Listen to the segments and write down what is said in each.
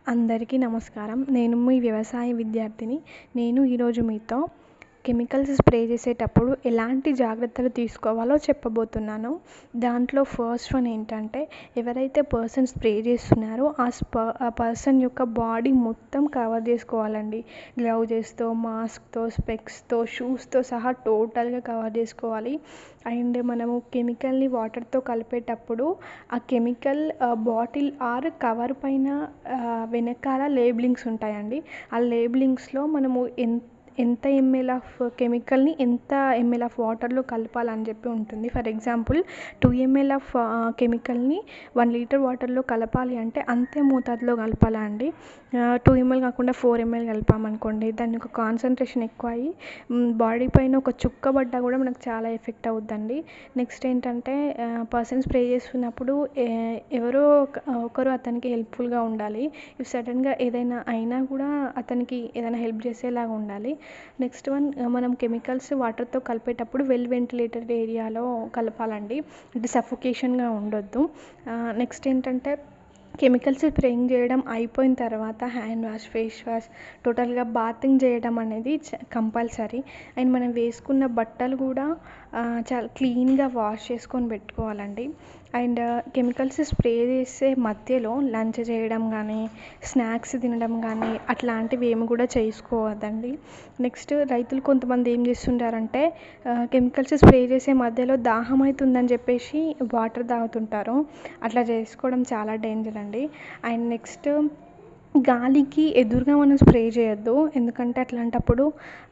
అందరికీ నమస్కారం. నేను మీ వ్యవసాయ విద్యార్థిని. నేను ఈరోజు మీతో కెమికల్స్ స్ప్రే చేసేటప్పుడు ఎలాంటి జాగ్రత్తలు తీసుకోవాలో చెప్పబోతున్నాను. దాంట్లో ఫస్ట్ వన్ ఏంటంటే, ఎవరైతే పర్సన్ స్ప్రే చేస్తున్నారో ఆ పర్సన్ యొక్క బాడీ మొత్తం కవర్ చేసుకోవాలండి. గ్లౌజెస్తో, మాస్క్తో, స్పెక్స్తో, షూస్తో సహా టోటల్గా కవర్ చేసుకోవాలి. అండ్ మనము కెమికల్ని వాటర్తో కలిపేటప్పుడు ఆ కెమికల్ బాటిల్ ఆర్ కవర్ పైన వెనకాల లేబులింగ్స్ ఉంటాయండి. ఆ లేబులింగ్స్లో మనము ఎంత ఎంఎల్ ఆఫ్ కెమికల్ని ఎంత ఎంఎల్ ఆఫ్ వాటర్లో కలపాలని చెప్పి ఉంటుంది. ఫర్ ఎగ్జాంపుల్ 2 ml ఆఫ్ కెమికల్ని 1 లీటర్ వాటర్లో కలపాలి అంటే అంతే మోతాదులో కలపాలా అండి. 2 ml కాకుండా 4 ml కలిపామనుకోండి, దాని యొక్క కాన్సన్ట్రేషన్ ఎక్కువ అయ్యి బాడీ పైన ఒక చుక్క పడ్డా కూడా మనకు చాలా ఎఫెక్ట్ అవుద్దండి. నెక్స్ట్ ఏంటంటే, పర్సన్ స్ప్రే చేస్తున్నప్పుడు ఎవరో ఒకరు అతనికి హెల్ప్ఫుల్గా ఉండాలి. ఇఫ్ సడన్గా ఏదైనా అయినా కూడా అతనికి ఏదైనా హెల్ప్ చేసేలాగా ఉండాలి. నెక్స్ట్ వన్, మనం కెమికల్స్ వాటర్తో కలిపేటప్పుడు వెల్ వెంటిలేటెడ్ ఏరియాలో కలపాలండి. అంటే సఫోకేషన్గా ఉండొద్దు. నెక్స్ట్ ఏంటంటే, కెమికల్స్ స్ప్రేయింగ్ చేయడం అయిపోయిన తర్వాత హ్యాండ్ వాష్, ఫేస్ వాష్, టోటల్గా బాతింగ్ చేయడం అనేది కంపల్సరీ. అండ్ మనం వేసుకున్న బట్టలు కూడా చాలా క్లీన్గా వాష్ చేసుకొని పెట్టుకోవాలండి. అండ్ కెమికల్స్ స్ప్రే చేసే మధ్యలో లంచ్ చేయడం కానీ, స్నాక్స్ తినడం కానీ అట్లాంటివి ఏమి కూడా చేసుకోవద్దండి. నెక్స్ట్, రైతులు కొంతమంది ఏం చేస్తుంటారంటే, కెమికల్స్ స్ప్రే చేసే మధ్యలో దాహం అవుతుందని చెప్పేసి వాటర్ తాగుతుంటారు. అట్లా చేసుకోవడం చాలా డేంజర్ అండి. అండ్ నెక్స్ట్, గాలికి ఎదురుగా మనం స్ప్రే చేయొద్దు. ఎందుకంటే అట్లాంటప్పుడు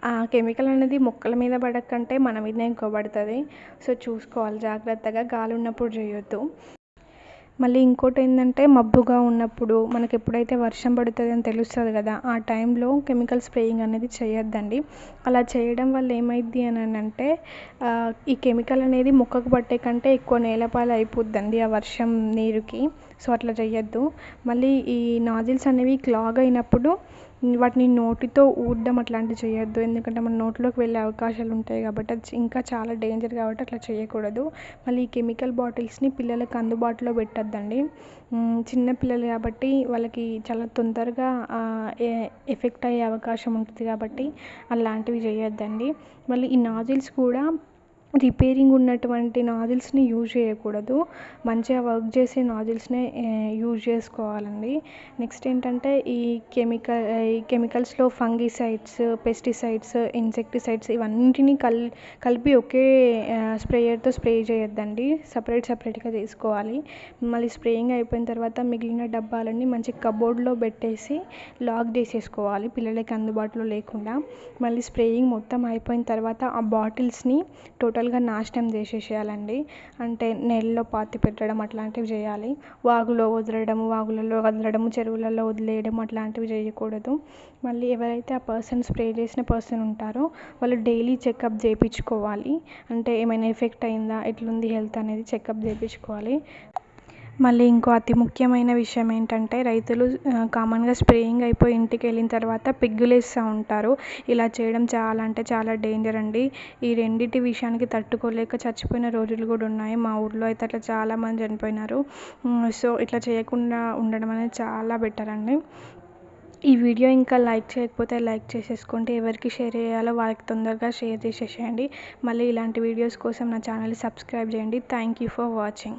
ఆ కెమికల్ అనేది మొక్కల మీద పడకంటే మన మీదనే ఎక్కువ పడుతుంది. సో చూసుకోవాలి జాగ్రత్తగా, గాలి ఉన్నప్పుడు చేయొద్దు. మళ్ళీ ఇంకోటి ఏంటంటే, మబ్బుగా ఉన్నప్పుడు మనకి ఎప్పుడైతే వర్షం పడుతుంది అని తెలుస్తుంది కదా, ఆ టైంలో కెమికల్ స్ప్రేయింగ్ అనేది చేయొద్దండి. అలా చేయడం వల్ల ఏమైద్ది అని అంటే, ఈ కెమికల్ అనేది మొక్కకు పట్టే కంటే ఎక్కువ నేలపాలు అయిపోద్దండి ఆ వర్షం నీరుకి. సో అట్లా చేయొద్దు. మళ్ళీ ఈ నాజిల్స్ అనేవి క్లాగ్ అయినప్పుడు వాటిని నోటితో ఊదడం అట్లాంటివి చేయొద్దు. ఎందుకంటే మన నోట్లోకి వెళ్ళే అవకాశాలు ఉంటాయి కాబట్టి అది ఇంకా చాలా డేంజర్ కాబట్టి అట్లా చేయకూడదు. మళ్ళీ ఈ కెమికల్ బాటిల్స్ని పిల్లలకు అందుబాటులో పెట్టొద్దండి. చిన్న పిల్లలు కాబట్టి వాళ్ళకి చాలా తొందరగా ఎఫెక్ట్ అయ్యే అవకాశం ఉంటుంది కాబట్టి అలాంటివి చేయొద్దండి. మళ్ళీ ఈ నాజిల్స్ కూడా రిపేరింగ్ ఉన్నటువంటి నాజిల్స్ని యూజ్ చేయకూడదు. మంచిగా వర్క్ చేసే నాజిల్స్నే యూజ్ చేసుకోవాలండి. నెక్స్ట్ ఏంటంటే, ఈ కెమికల్స్లో ఫంగిసైడ్స్, పెస్టిసైడ్స్, ఇన్సెక్టిసైడ్స్ ఇవన్నింటినీ కలిపి ఒకే స్ప్రేయర్తో స్ప్రే చేయొద్దండి. సపరేట్గా తీసుకోవాలి. మళ్ళీ స్ప్రేయింగ్ అయిపోయిన తర్వాత మిగిలిన డబ్బాలన్నీ మంచి కబోర్డ్లో పెట్టేసి లాక్ చేసేసుకోవాలి, పిల్లలకి అందుబాటులో లేకుండా. మళ్ళీ స్ప్రేయింగ్ మొత్తం అయిపోయిన తర్వాత ఆ బాటిల్స్ని టోటల్గా నాశనం చేసేసేయాలండి. అంటే నీళ్ళలో పాతి పెట్టడం అట్లాంటివి చేయాలి. వాగులలో వదలడం, చెరువులలో వదిలేయడం అట్లాంటివి చేయకూడదు. మళ్ళీ ఎవరైతే ఆ పర్సన్ స్ప్రే చేసిన పర్సన్ ఉంటారో వాళ్ళు డైలీ చెకప్ చేయించుకోవాలి. అంటే ఏమైనా ఎఫెక్ట్ అయిందా, ఎట్లుంది హెల్త్ అనేది చెకప్ చేయించుకోవాలి. మళ్ళీ ఇంకో అతి ముఖ్యమైన విషయం ఏంటంటే, రైతులు కామన్గా స్ప్రేయింగ్ అయిపోయి ఇంటికి వెళ్ళిన తర్వాత పిగ్గులేస్తూ ఉంటారు. ఇలా చేయడం చాలా అంటే చాలా డేంజర్ అండి. ఈ రెండింటి విషయానికి తట్టుకోలేక చచ్చిపోయిన రోజులు కూడా ఉన్నాయి. మా ఊర్లో అయితే అట్లా చాలామంది చనిపోయినారు. సో ఇట్లా చేయకుండా ఉండడం అనేది చాలా బెటర్ అండి. ఈ వీడియో ఇంకా లైక్ చేయకపోతే లైక్ చేసేసుకోండి. ఎవరికి షేర్ చేయాలో వాళ్ళకి తొందరగా షేర్ చేసేసేయండి. మళ్ళీ ఇలాంటి వీడియోస్ కోసం నా ఛానల్ని సబ్స్క్రైబ్ చేయండి. Thank you for watching.